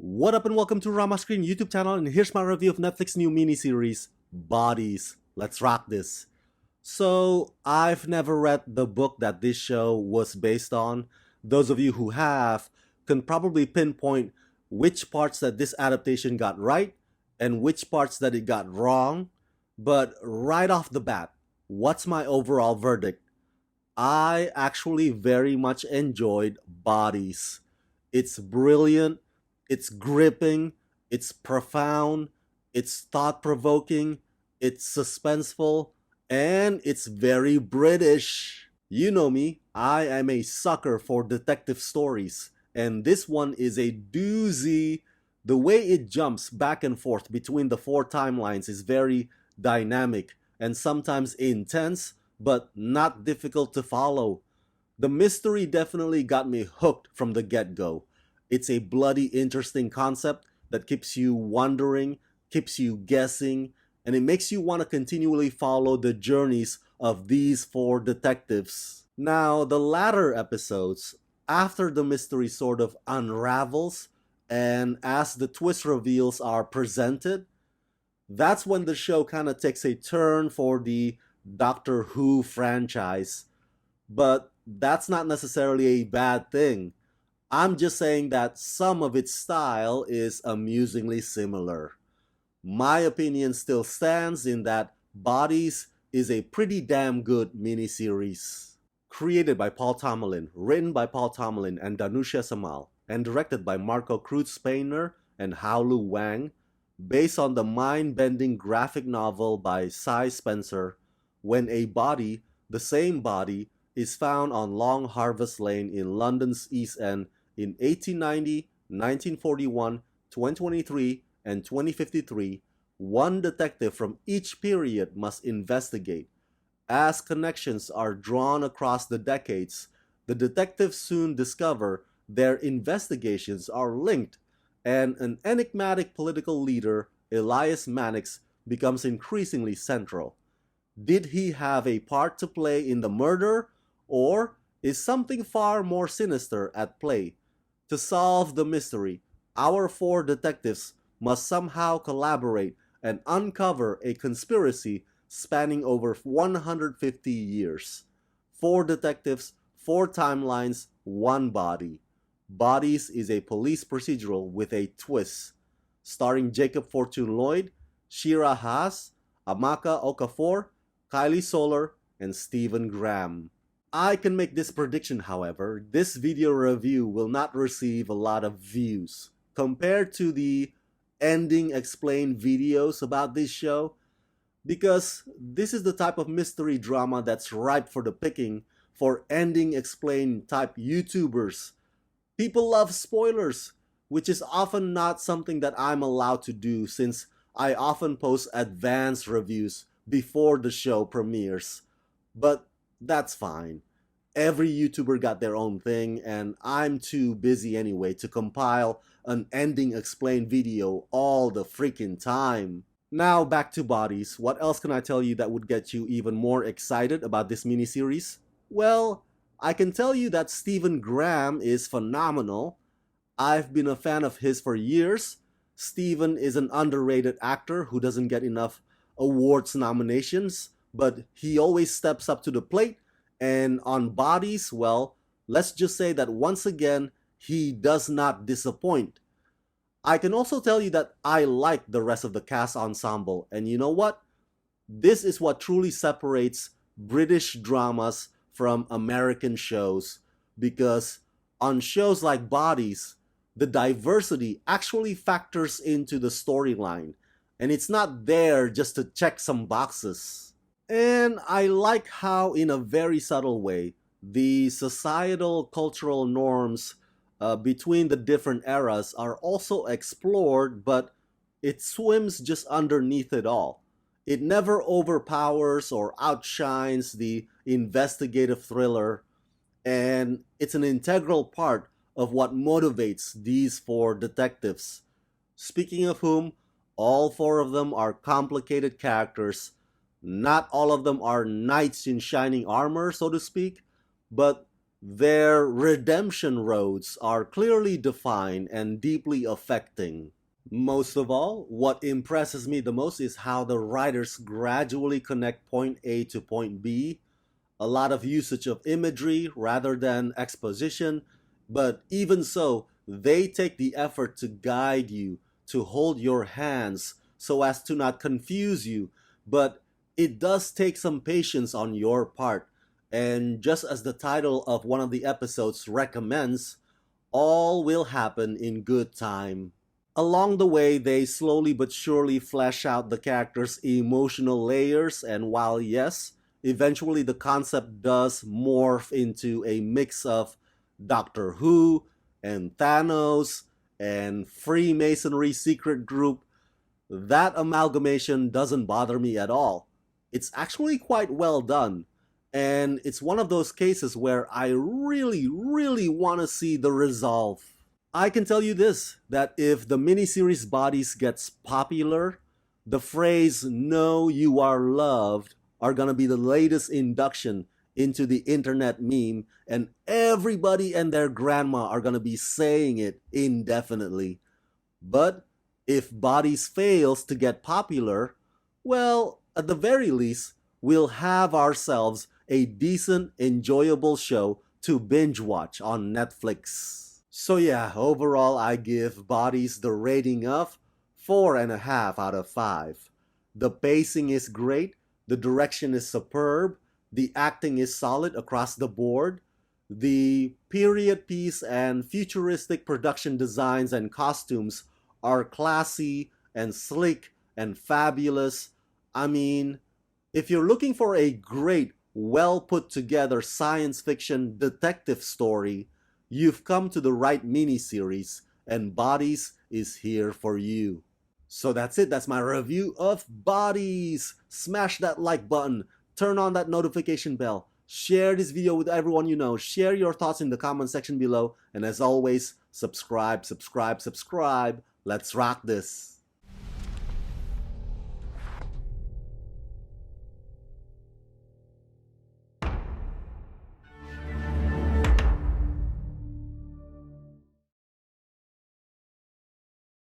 What up and welcome to Rama Screen YouTube channel, and here's my review of Netflix new miniseries, Bodies. Let's rock this. So, I've never read the book that this show was based on. Those of you who have can probably pinpoint which parts that this adaptation got right and which parts that it got wrong. But right off the bat, what's my overall verdict? I actually very much enjoyed Bodies. It's brilliant, it's gripping, it's profound, it's thought provoking, it's suspenseful, and it's very British. You know me, I am a sucker for detective stories, and this one is a doozy. The way it jumps back and forth between the four timelines is very dynamic and sometimes intense, but not difficult to follow. The mystery definitely got me hooked from the get-go. It's a bloody interesting concept that keeps you wondering, keeps you guessing, and it makes you want to continually follow the journeys of these four detectives. Now, the latter episodes, after the mystery sort of unravels and as the twist reveals are presented, that's when the show kind of takes a turn for the Doctor Who franchise. But that's not necessarily a bad thing. I'm just saying that some of its style is amusingly similar. My opinion still stands in that Bodies is a pretty damn good miniseries. Created by Paul Tomalin, written by Paul Tomalin and Danusha Samal, and directed by Marco Cruz-Painter and Haolu Wang, based on the mind-bending graphic novel by Cy Spencer, When a Body, the Same Body, is found on Long Harvest Lane in London's East End in 1890, 1941, 2023, and 2053, one detective from each period must investigate. As connections are drawn across the decades, the detectives soon discover their investigations are linked, and an enigmatic political leader, Elias Mannix, becomes increasingly central. Did he have a part to play in the murder, or is something far more sinister at play? To solve the mystery, our four detectives must somehow collaborate and uncover a conspiracy spanning over 150 years. Four detectives, four timelines, one body. Bodies is a police procedural with a twist. Starring Jacob Fortune-Lloyd, Shira Haas, Amaka Okafor, Kylie Solar, and Stephen Graham. I can make this prediction, however, this video review will not receive a lot of views. Compared to the ending explained videos about this show, because this is the type of mystery drama that's ripe for the picking for ending explained type YouTubers. People love spoilers, which is often not something that I'm allowed to do since I often post advanced reviews before the show premieres. But that's fine. Every YouTuber got their own thing, and I'm too busy anyway to compile an ending explained video all the freaking time. Now back to Bodies. What else can I tell you that would get you even more excited about this miniseries? Well, I can tell you that Stephen Graham is phenomenal. I've been a fan of his for years. Stephen is an underrated actor who doesn't get enough awards nominations, but he always steps up to the plate, and on Bodies, well, let's just say that once again, he does not disappoint. I can also tell you that I like the rest of the cast ensemble, and you know what? This is what truly separates British dramas from American shows, because on shows like Bodies, the diversity actually factors into the storyline, and it's not there just to check some boxes. And I like how, in a very subtle way, the societal cultural norms between the different eras are also explored, but it swims just underneath it all. It never overpowers or outshines the investigative thriller, and it's an integral part of what motivates these four detectives. Speaking of whom, all four of them are complicated characters. Not all of them are knights in shining armor, so to speak, but Their redemption roads are clearly defined and deeply affecting. Most of all, what impresses me the most is how the writers gradually connect point A to point B. A lot of usage of imagery rather than exposition, but even so, they take the effort to guide you, to hold your hands so as to not confuse you. But it does take some patience on your part. And just as the title of one of the episodes recommends, all will happen in good time. Along the way, they slowly but surely flesh out the characters' emotional layers, and while yes, eventually the concept does morph into a mix of Doctor Who and Thanos and Freemasonry secret group, that amalgamation doesn't bother me at all. It's actually quite well done. And it's one of those cases where I really want to see the resolve. I can tell you this, that if the miniseries Bodies gets popular, the phrase "know you are loved" are gonna be the latest induction into the internet meme, and everybody and their grandma are gonna be saying it indefinitely. But if Bodies fails to get popular, well, at the very least, we'll have ourselves a decent, enjoyable show to binge watch on Netflix. So yeah, overall I give Bodies the rating of 4.5 out of 5. The pacing is great, the direction is superb, the acting is solid across the board, the period piece and futuristic production designs and costumes are classy and sleek and fabulous. I mean, if you're looking for a great, well put together science fiction detective story, you've come to the right miniseries, and Bodies is here for you. So that's it. That's my review of Bodies. Smash that like button. Turn on that notification bell. Share this video with everyone you know. Share your thoughts in the comment section below. And as always, subscribe. Let's rock this.